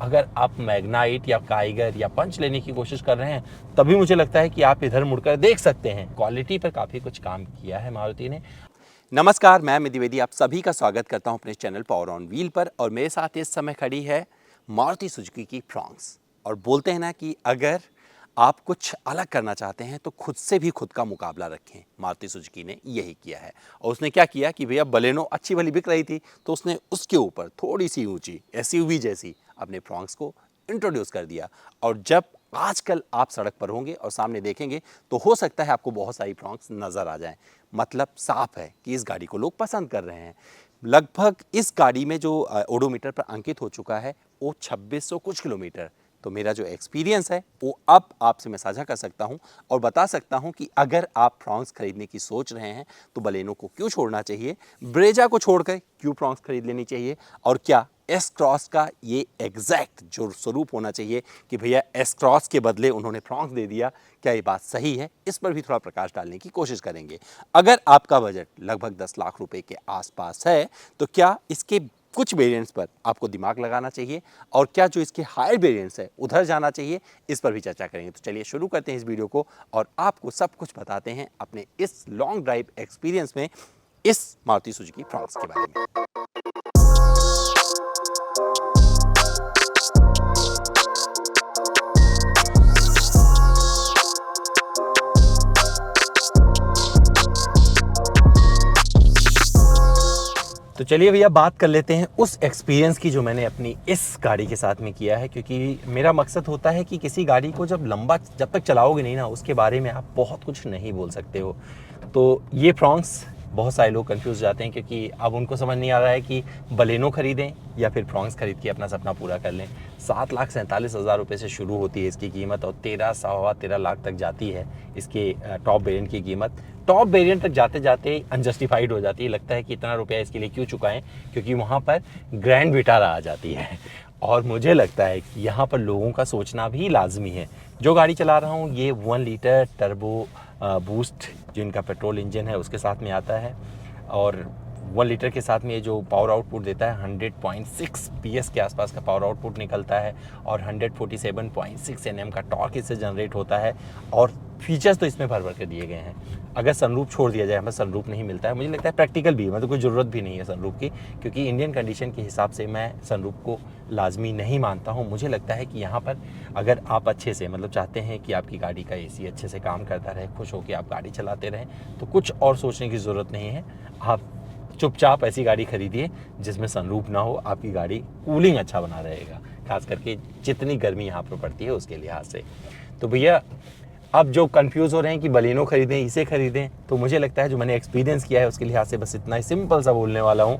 अगर आप मैग्नाइट या काइगर या पंच लेने की कोशिश कर रहे हैं तभी मुझे लगता है कि आप इधर मुड़कर देख सकते हैं। क्वालिटी पर काफ़ी कुछ काम किया है मारुति ने। नमस्कार, मैं अमित द्विवेदी आप सभी का स्वागत करता हूं अपने चैनल पावर ऑन व्हील पर। और मेरे साथ इस समय खड़ी है मारुति सुजुकी की फ्रॉन्क्स। और बोलते हैं ना कि अगर आप कुछ अलग करना चाहते हैं तो खुद से भी खुद का मुकाबला रखें। मारुति सुजुकी ने यही किया है। और उसने क्या किया कि भैया बलेनो अच्छी भली बिक रही थी तो उसने उसके ऊपर थोड़ी सी ऊंची एसयूवी जैसी अपने फ्रॉन्क्स को इंट्रोड्यूस कर दिया। और जब आजकल आप सड़क पर होंगे और सामने देखेंगे तो हो सकता है आपको बहुत सारी फ्रॉन्क्स नज़र आ जाएं। मतलब साफ है कि इस गाड़ी को लोग पसंद कर रहे हैं। लगभग इस गाड़ी में जो ओडोमीटर पर अंकित हो चुका है वो 2600 कुछ किलोमीटर। तो मेरा जो एक्सपीरियंस है वो अब आपसे मैं साझा कर सकता हूं और बता सकता हूं कि अगर आप फ्रॉन्क्स खरीदने की सोच रहे हैं तो बलेनो को क्यों छोड़ना चाहिए, ब्रेजा को छोड़कर क्यों फ्रॉन्क्स खरीद लेनी चाहिए, और क्या एस क्रॉस का ये एग्जैक्ट जो स्वरूप होना चाहिए कि भैया एस क्रॉस के बदले उन्होंने फ्रॉन्क्स दे दिया, क्या ये बात सही है, इस पर भी थोड़ा प्रकाश डालने की कोशिश करेंगे। अगर आपका बजट लगभग 10 लाख रुपए के आसपास है तो क्या इसके कुछ वेरिएंट्स पर आपको दिमाग लगाना चाहिए और क्या जो इसके हायर वेरिएंट्स है उधर जाना चाहिए, इस पर भी चर्चा करेंगे। तो चलिए शुरू करते हैं इस वीडियो को और आपको सब कुछ बताते हैं अपने इस लॉन्ग ड्राइव एक्सपीरियंस में इस मारुति सुजुकी फ्रॉन्क्स के बारे में। तो चलिए भैया बात कर लेते हैं उस एक्सपीरियंस की जो मैंने अपनी इस गाड़ी के साथ में किया है, क्योंकि मेरा मकसद होता है कि किसी गाड़ी को जब तक चलाओगे नहीं ना उसके बारे में आप बहुत कुछ नहीं बोल सकते हो। तो ये फ्रॉन्क्स बहुत सारे लोग कंफ्यूज जाते हैं क्योंकि अब उनको समझ नहीं आ रहा है कि बलेनो खरीदें या फिर फ्रॉन्क्स खरीद के अपना सपना पूरा कर लें। 7,47,000 रुपये से शुरू होती है इसकी कीमत और 13 लाख तक जाती है इसके टॉप वेरिएंट की कीमत। टॉप वेरिएंट तक जाते जाते अनजस्टिफाइड हो जाती है, लगता है कि इतना रुपया इसके लिए क्यों चुकाएं, क्योंकि वहाँ पर ग्रैंड विटारा आ जाती है। और मुझे लगता है कि यहाँ पर लोगों का सोचना भी लाजमी है। जो गाड़ी चला रहा हूँ ये 1 लीटर टर्बो बूस्ट जो इनका पेट्रोल इंजन है उसके साथ में आता है और 1 लीटर के साथ में ये जो पावर आउटपुट देता है 100.6 PS के आसपास का पावर आउटपुट निकलता है और 147.6 Nm का टॉर्क इससे जनरेट होता है। और फीचर्स तो इसमें भर भर के दिए गए हैं। अगर सनरूफ छोड़ दिया जाए, हमें सनरूफ नहीं मिलता है, मुझे लगता है प्रैक्टिकल भी है, मतलब कोई ज़रूरत भी नहीं है सनरूफ की, क्योंकि इंडियन कंडीशन के हिसाब से मैं सनरूफ को लाजमी नहीं मानता हूँ। मुझे लगता है कि यहाँ पर अगर आप अच्छे से मतलब चाहते हैं कि आपकी गाड़ी का AC अच्छे से काम करता रहे, खुश होकर आप गाड़ी चलाते रहें, तो कुछ और सोचने की ज़रूरत नहीं है। आप चुपचाप ऐसी गाड़ी खरीदिए जिसमें सनरूफ ना हो, आपकी गाड़ी कूलिंग अच्छा बना रहेगा, खास करके जितनी गर्मी यहाँ पर पड़ती है उसके लिहाज से। तो भैया अब जो कंफ्यूज हो रहे हैं कि बलेनो खरीदें इसे खरीदें, तो मुझे लगता है जो मैंने एक्सपीरियंस किया है उसके लिहाज से बस इतना ही सिंपल सा बोलने वाला हूँ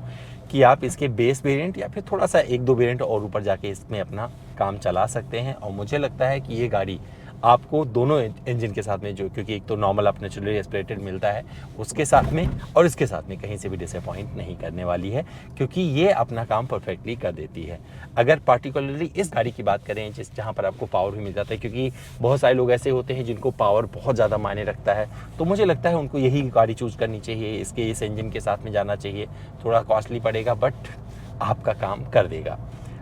कि आप इसके बेस वेरिएंट या फिर थोड़ा सा 1-2 वेरिएंट और ऊपर जाके इसमें अपना काम चला सकते हैं। और मुझे लगता है कि ये गाड़ी आपको दोनों इंजन के साथ में, जो क्योंकि एक तो नॉर्मल आप नेचुरली एस्पिरेटेड मिलता है उसके साथ में और इसके साथ में कहीं से भी डिसअपॉइंट नहीं करने वाली है, क्योंकि ये अपना काम परफेक्टली कर देती है। अगर पार्टिकुलरली इस गाड़ी की बात करें जहाँ पर आपको पावर भी मिल जाता है, क्योंकि बहुत सारे लोग ऐसे होते हैं जिनको पावर बहुत ज़्यादा मायने रखता है, तो मुझे लगता है उनको यही गाड़ी चूज़ करनी चाहिए, इस इंजन के साथ में जाना चाहिए। थोड़ा कॉस्टली पड़ेगा बट आपका काम कर देगा।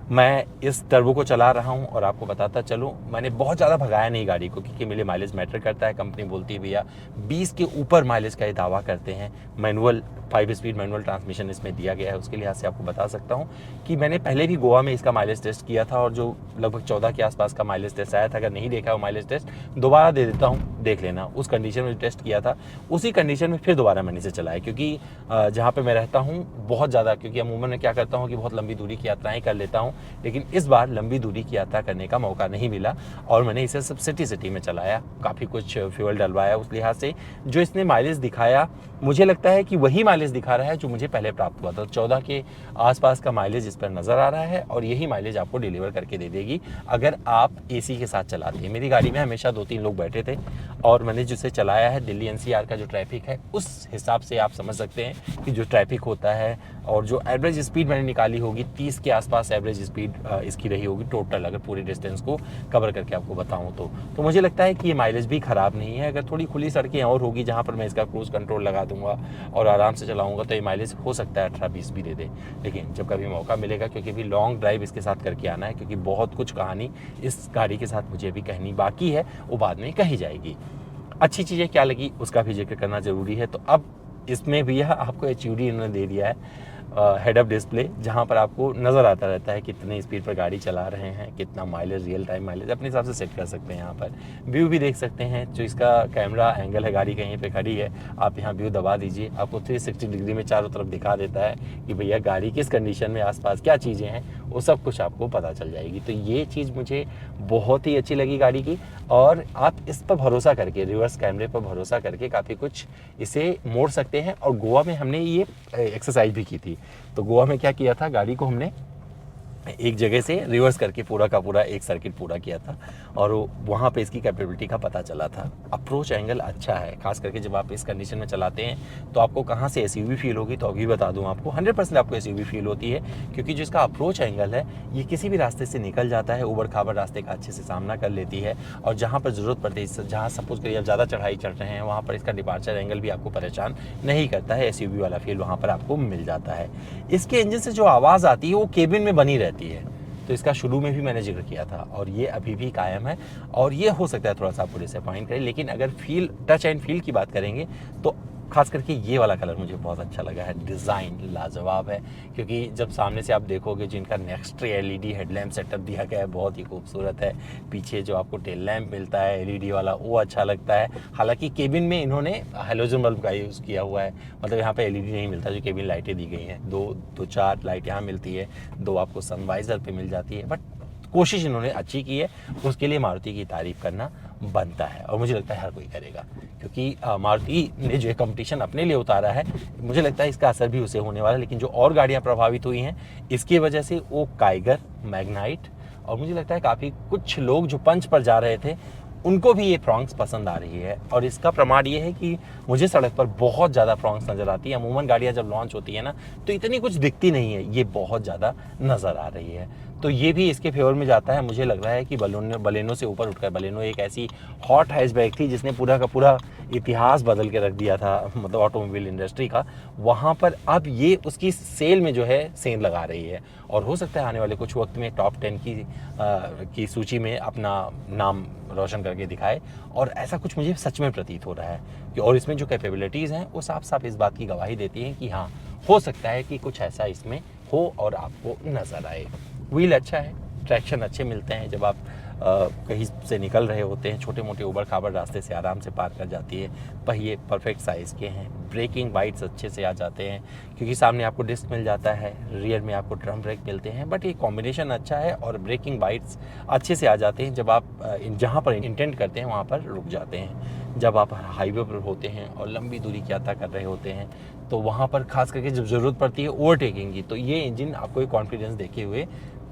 मैं इस टर्बो को चला रहा हूं और आपको बताता चलूं, मैंने बहुत ज़्यादा भगाया नहीं गाड़ी को, क्योंकि मेरे माइलेज मैटर करता है। कंपनी बोलती है भैया 20 के ऊपर माइलेज का ये दावा करते हैं। मैनुअल 5 स्पीड मैनुअल ट्रांसमिशन इसमें दिया गया है, उसके लिहाज से आपको बता सकता हूं कि मैंने पहले भी गोवा में इसका माइलेज टेस्ट किया था और जो लगभग 14 के आसपास का माइलेज टेस्ट आया था। अगर नहीं देखा वो माइलेज टेस्ट दोबारा दे देता हूँ, देख लेना। उस कंडीशन में टेस्ट किया था उसी कंडीशन में फिर दोबारा मैंने इसे चलाया, क्योंकि जहाँ पर मैं रहता हूँ बहुत ज़्यादा, क्योंकि अमूमन मैं क्या करता हूँ कि बहुत लंबी दूरी की यात्राएँ कर लेता हूँ, लेकिन इस बार लंबी दूरी की यात्रा करने का मौका नहीं मिला और मैंने इसे सब सिटी में चलाया, काफ़ी कुछ फ्यूल डलवाया। उस लिहाज से जो इसने माइलेज दिखाया मुझे लगता है कि वही माइलेज दिखा रहा है जो मुझे पहले प्राप्त हुआ था। 14 के आसपास का माइलेज इस पर नज़र आ रहा है और यही माइलेज आपको डिलीवर करके दे देगी अगर आप AC के साथ चलाते हैं। मेरी गाड़ी में हमेशा 2-3 लोग बैठे थे और मैंने जिसे चलाया है दिल्ली एनसीआर का जो ट्रैफिक है उस हिसाब से आप समझ सकते हैं कि जो ट्रैफिक होता है और जो एवरेज स्पीड मैंने निकाली होगी 30 के आसपास एवरेज स्पीड इसकी रही होगी टोटल, अगर पूरे डिस्टेंस को कवर करके आपको बताऊं तो मुझे लगता है कि ये माइलेज भी ख़राब नहीं है। अगर थोड़ी खुली सड़कें और होगी जहाँ पर मैं इसका क्रूज़ कंट्रोल लगा दूंगा और आराम से चलाऊँगा तो ये माइलेज हो सकता है 18-20 भी दे दे। लेकिन जब कभी मौका मिलेगा, क्योंकि अभी लॉन्ग ड्राइव इसके साथ करके आना है, क्योंकि बहुत कुछ कहानी इस गाड़ी के साथ मुझे अभी कहनी बाकी है, वो बाद में कही जाएगी। अच्छी चीज़ें क्या लगी उसका भी जिक्र करना ज़रूरी है। तो अब इसमें भी यह आपको HUD इन्होंने दे दिया है, हेड अप डिस्प्ले, जहाँ पर आपको नज़र आता रहता है कितने स्पीड पर गाड़ी चला रहे हैं, कितना माइलेज, रियल टाइम माइलेज अपने हिसाब से सेट कर सकते हैं। यहाँ पर व्यू भी देख सकते हैं, जो इसका कैमरा एंगल है, गाड़ी कहीं पे खड़ी है, आप यहाँ व्यू दबा दीजिए, आपको 360 डिग्री में चारों तरफ दिखा देता है कि भैया गाड़ी किस कंडीशन में, आसपास क्या चीज़ें हैं, वो सब कुछ आपको पता चल जाएगी। तो ये चीज़ मुझे बहुत ही अच्छी लगी गाड़ी की, और आप इस पर भरोसा करके, रिवर्स कैमरे पर भरोसा करके काफ़ी कुछ इसे मोड़ सकते हैं। और गोवा में हमने ये एक्सरसाइज भी की थी। तो गोवा में क्या किया था, गाड़ी को हमने एक जगह से रिवर्स करके पूरा का पूरा एक सर्किट पूरा किया था, और वहाँ पे इसकी कैपेबिलिटी का पता चला था। अप्रोच एंगल अच्छा है, खास करके जब आप इस कंडीशन में चलाते हैं तो आपको कहाँ से SUV फील होगी, तो अभी बता दूँ आपको 100% आपको SUV फील होती है, क्योंकि जो इसका अप्रोच एंगल है ये किसी भी रास्ते से निकल जाता है, उबड़ खाबड़ रास्ते का अच्छे से सामना कर लेती है। और जहाँ पर ज़रूरत पड़ती है, जहाँ सपोज करिए आप ज़्यादा चढ़ाई चढ़ रहे हैं, वहाँ पर इसका डिपार्चर एंगल भी आपको परेशान नहीं करता है, SUV वाला फील वहाँ पर आपको मिल जाता है। इसके इंजन से जो आवाज़ आती है वो केबिन में बनी रहती है, तो इसका शुरू में भी मैंने जिक्र किया था, और ये अभी भी कायम है। और ये हो सकता है थोड़ा सा आपको डिसअपॉइंट करे, लेकिन अगर फील, टच एंड फील की बात करेंगे तो खास करके ये वाला कलर मुझे बहुत अच्छा लगा है। डिज़ाइन लाजवाब है, क्योंकि जब सामने से आप देखोगे जिनका नेक्स्ट LED हेडलैम्प सेटअप दिया गया है बहुत ही खूबसूरत है। पीछे जो आपको टेल लैम्प मिलता है LED वाला, वो अच्छा लगता है। हालांकि केबिन में इन्होंने हैलोजन बल्ब का यूज़ किया हुआ है, मतलब यहाँ पे LED नहीं मिलता, जो केबिन लाइटें दी गई हैं, दो चार लाइट यहाँ मिलती है, 2 आपको सनवाइज़र पे मिल जाती है। बट कोशिश इन्होंने अच्छी की है, उसके लिए मारुति की तारीफ़ करना बनता है, और मुझे लगता है हर कोई करेगा, क्योंकि मारुति ने जो कंपटीशन अपने लिए उतारा है, मुझे लगता है इसका असर भी उसे होने वाला है। लेकिन जो और गाड़ियां प्रभावित हुई हैं इसकी वजह से, वो काइगर, मैग्नाइट, और मुझे लगता है काफ़ी कुछ लोग जो पंच पर जा रहे थे उनको भी ये फ्रॉन्क्स पसंद आ रही है। और इसका प्रमाण ये है कि मुझे सड़क पर बहुत ज़्यादा फ्रॉन्क्स नज़र आती है। अमूमन गाड़ियाँ जब लॉन्च होती है ना तो इतनी कुछ दिखती नहीं है, ये बहुत ज़्यादा नज़र आ रही है। तो ये भी इसके फेवर में जाता है। मुझे लग रहा है कि बलेनो से ऊपर उठकर, बलेनो एक ऐसी हॉट हैचबैक थी जिसने पूरा का पूरा इतिहास बदल के रख दिया था, मतलब ऑटोमोबाइल इंडस्ट्री का, वहाँ पर अब ये उसकी सेल में जो है सेंध लगा रही है। और हो सकता है आने वाले कुछ वक्त में टॉप 10 की सूची में अपना नाम रोशन करके दिखाए, और ऐसा कुछ मुझे सच में प्रतीत हो रहा है कि, और इसमें जो कैपेबिलिटीज़ हैं वो साफ साफ इस बात की गवाही देती हैं कि हाँ, हो सकता है कि कुछ ऐसा इसमें हो और आपको नज़र आए। व्हील अच्छा है, ट्रैक्शन अच्छे मिलते हैं, जब आप कहीं से निकल रहे होते हैं, छोटे मोटे उबड़ खाबड़ रास्ते से आराम से पार कर जाती है। पहिए परफेक्ट साइज़ के हैं, ब्रेकिंग बाइट्स अच्छे से आ जाते हैं, क्योंकि सामने आपको डिस्क मिल जाता है, रियर में आपको ड्रम ब्रेक मिलते हैं। बट ये कॉम्बिनेशन अच्छा है, और ब्रेकिंग बाइट्स अच्छे से आ जाते हैं। जब आप जहाँ पर इंटेंट करते हैं वहाँ पर रुक जाते हैं। जब आप हाईवे पर होते हैं और लंबी दूरी की यात्रा कर रहे होते हैं तो वहाँ पर खास करके जब ज़रूरत पड़ती है ओवरटेकिंग की, तो ये इंजन आपको एक कॉन्फिडेंस देते हुए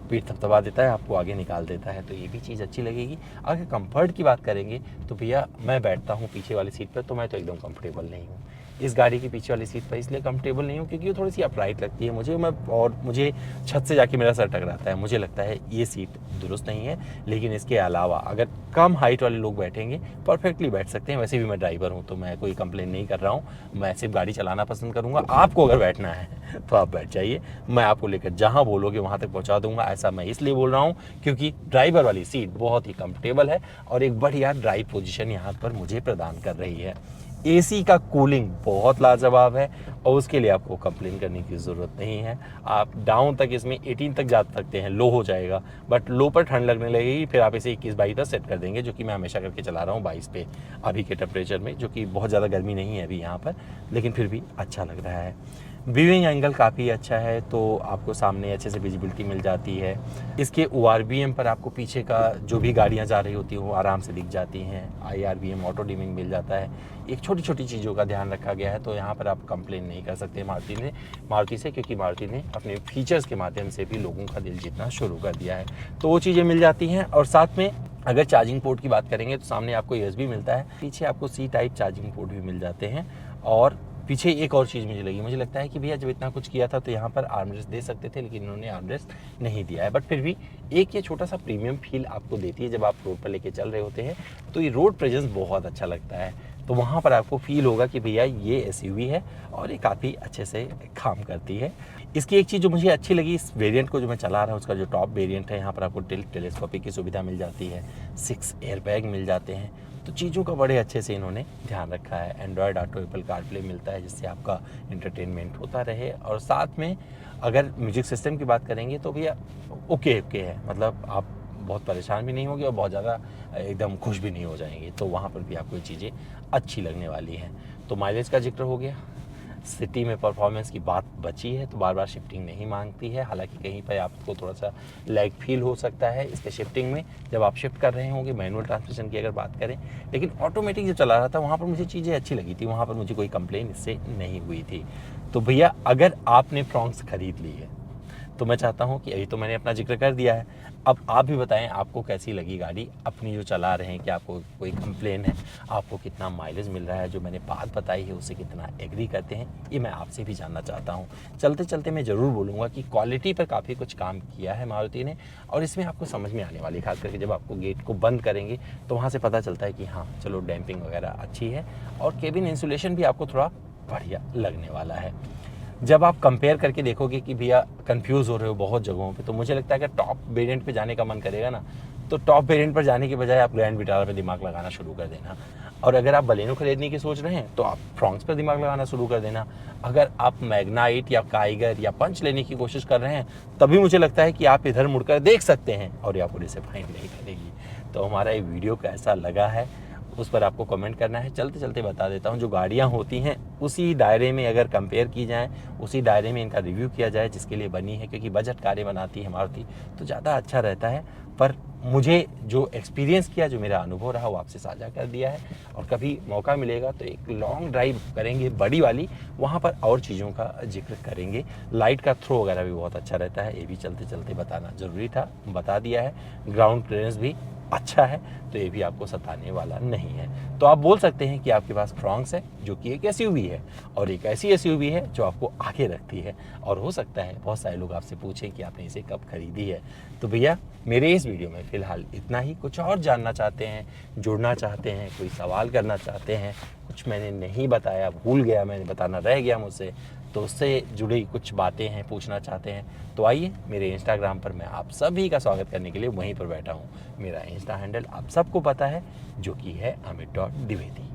पीठ थपथपा देता है, आपको आगे निकाल देता है। तो ये भी चीज़ अच्छी लगेगी। अगर कंफर्ट की बात करेंगे तो भैया मैं बैठता हूँ पीछे वाली सीट पर, तो मैं तो एकदम कंफर्टेबल नहीं हूँ इस गाड़ी की पीछे वाली सीट पर। इसलिए कंफर्टेबल नहीं हूँ क्योंकि वो थोड़ी सी अपराइट लगती है मुझे, और मुझे छत से जाके मेरा सर टकराता है। मुझे लगता है ये सीट दुरुस्त नहीं है। लेकिन इसके अलावा अगर कम हाइट वाले लोग बैठेंगे, परफेक्टली बैठ सकते हैं। वैसे भी मैं ड्राइवर हूँ, तो मैं कोई कंप्लेन नहीं कर रहा हूँ, मैं सिर्फ गाड़ी चलाना पसंद करूँगा। आपको अगर बैठना है तो आप बैठ जाइए, मैं आपको लेकर जहाँ बोलोगे वहाँ तक पहुँचा दूँगा। ऐसा मैं इसलिए बोल रहा हूँ क्योंकि ड्राइवर वाली सीट बहुत ही कंफर्टेबल है, और एक बढ़िया ड्राइव पोजीशन यहाँ पर मुझे प्रदान कर रही है। AC का कूलिंग बहुत लाजवाब है, और उसके लिए आपको कंप्लेन करने की ज़रूरत नहीं है। आप डाउन तक इसमें 18 तक जा सकते हैं, लो हो जाएगा, बट लो पर ठंड लगने लगेगी, फिर आप इसे 21-22 तक सेट कर देंगे, जो कि मैं हमेशा करके चला रहा हूँ 22 पे अभी के टेम्परेचर में, जो कि बहुत ज़्यादा गर्मी नहीं है अभी यहाँ पर, लेकिन फिर भी अच्छा लग रहा है। व्यूइंग एंगल काफ़ी अच्छा है, तो आपको सामने अच्छे से विजिबिलिटी मिल जाती है। इसके ORVM पर आपको पीछे का जो भी गाड़ियाँ जा रही होती हैं वो आराम से दिख जाती हैं। IRVM ऑटो डिमिंग मिल जाता है। एक छोटी छोटी चीज़ों का ध्यान रखा गया है, तो यहाँ पर आप कंप्लेन नहीं कर सकते मारुति से, क्योंकि मारुति ने अपने फीचर्स के माध्यम से भी लोगों का दिल जीतना शुरू कर दिया है। तो वो चीज़ें मिल जाती हैं, और साथ में अगर चार्जिंग पोर्ट की बात करेंगे तो सामने आपको USB मिलता है, पीछे आपको C टाइप चार्जिंग पोर्ट भी मिल जाते हैं। और पीछे एक और चीज़ मुझे लगता है कि भैया जब इतना कुछ किया था तो यहाँ पर आर्मरेस्ट दे सकते थे, लेकिन इन्होंने आर्मरेस्ट नहीं दिया है। बट फिर भी एक ये छोटा सा प्रीमियम फील आपको देती है जब आप रोड पर लेके चल रहे होते हैं, तो ये रोड प्रेजेंस बहुत अच्छा लगता है। तो वहाँ पर आपको फील होगा कि भैया ये SUV है और ये काफ़ी अच्छे से काम करती है। इसकी एक चीज़ जो मुझे अच्छी लगी इस वेरिएंट को जो मैं चला रहा हूँ, उसका जो टॉप वेरिएंट है, यहाँ पर आपको टेलीस्कोपिक की सुविधा मिल जाती है, 6 एयरबैग मिल जाते हैं। तो चीज़ों का बड़े अच्छे से इन्होंने ध्यान रखा है। एंड्रॉयड ऑटो, एप्पल कारप्ले मिलता है जिससे आपका एंटरटेनमेंट होता रहे। और साथ में अगर म्यूजिक सिस्टम की बात करेंगे तो भैया ओके है, मतलब आप बहुत परेशान भी नहीं होंगे और बहुत ज़्यादा एकदम खुश भी नहीं हो जाएंगे। तो वहाँ पर भी आपको ये चीज़ें अच्छी लगने वाली हैं। तो माइलेज का जिक्र हो गया। सिटी में परफॉर्मेंस की बात बची है तो बार बार शिफ्टिंग नहीं मांगती है, हालांकि कहीं पर आपको थोड़ा सा लैग फील हो सकता है इसके शिफ्टिंग में जब आप शिफ्ट कर रहे होंगे मैनुअल ट्रांसमिशन की अगर बात करें। लेकिन ऑटोमेटिक जो चला रहा था वहाँ पर मुझे चीज़ें अच्छी लगी थी, वहाँ पर मुझे कोई कंप्लेन इससे नहीं हुई थी। तो भैया अगर आपने फ्रॉन्क्स खरीद ली है तो मैं चाहता हूँ कि अभी तो मैंने अपना जिक्र कर दिया है, अब आप भी बताएं आपको कैसी लगी गाड़ी अपनी जो चला रहे हैं, कि आपको कोई कंप्लेन है, आपको कितना माइलेज मिल रहा है, जो मैंने बात बताई है उससे कितना एग्री करते हैं, ये मैं आपसे भी जानना चाहता हूँ। चलते चलते मैं ज़रूर बोलूँगा कि क्वालिटी पर काफ़ी कुछ काम किया है मारुति ने, और इसमें आपको समझ में आने वाली, खास करके जब आपको गेट को बंद करेंगे तो वहाँ से पता चलता है कि हाँ चलो डैम्पिंग वगैरह अच्छी है, और केबिन इंसुलेशन भी आपको थोड़ा बढ़िया लगने वाला है। जब आप कंपेयर करके देखोगे कि भैया कंफ्यूज हो रहे हो बहुत जगहों पे, तो मुझे लगता है कि टॉप वेरिएंट पे जाने का मन करेगा ना, तो टॉप वेरिएंट पर जाने के बजाय आप ग्रैंड विटारा पे दिमाग लगाना शुरू कर देना। और अगर आप बलेनो खरीदने की सोच रहे हैं तो आप फ्रॉन्क्स पर दिमाग लगाना शुरू कर देना। अगर आप मैग्नाइट या काइगर या पंच लेने की कोशिश कर रहे हैं तभी मुझे लगता है कि आप इधर मुड़कर देख सकते हैं और ये आपको डिसअपॉइंट नहीं करेगी। तो हमारा ये वीडियो कैसा लगा है उस पर आपको कमेंट करना है। चलते चलते बता देता हूँ, जो गाड़ियाँ होती हैं उसी दायरे में अगर कंपेयर की जाए, उसी दायरे में इनका रिव्यू किया जाए जिसके लिए बनी है, क्योंकि बजट कारें बनाती है मारुति तो ज़्यादा अच्छा रहता है। पर मुझे जो एक्सपीरियंस किया, जो मेरा अनुभव रहा वो आपसे साझा कर दिया है। और कभी मौका मिलेगा तो एक लॉन्ग ड्राइव करेंगे बड़ी वाली, वहाँ पर और चीज़ों का जिक्र करेंगे। लाइट का थ्रो वगैरह भी बहुत अच्छा रहता है, ये भी चलते चलते बताना ज़रूरी था, बता दिया है। ग्राउंड क्लियरेंस भी अच्छा है तो ये भी आपको सताने वाला नहीं है। तो आप बोल सकते हैं कि आपके पास फ्रॉन्क्स है जो कि एक SUV है, और एक ऐसी SUV है जो आपको आगे रखती है। और हो सकता है बहुत सारे लोग आपसे पूछें कि आपने इसे कब खरीदी है। तो भैया मेरे इस वीडियो में फ़िलहाल इतना ही। कुछ और जानना चाहते हैं, जुड़ना चाहते हैं, कोई सवाल करना चाहते हैं, कुछ मैंने नहीं बताया, भूल गया, मैंने बताना रह गया मुझसे, तो उससे जुड़ी कुछ बातें हैं, पूछना चाहते हैं, तो आइए मेरे इंस्टाग्राम पर मैं आप सभी का स्वागत करने के लिए वहीं पर बैठा हूँ। मेरा इंस्टा हैंडल आप सबको पता है, जो कि है amit.dwivedi।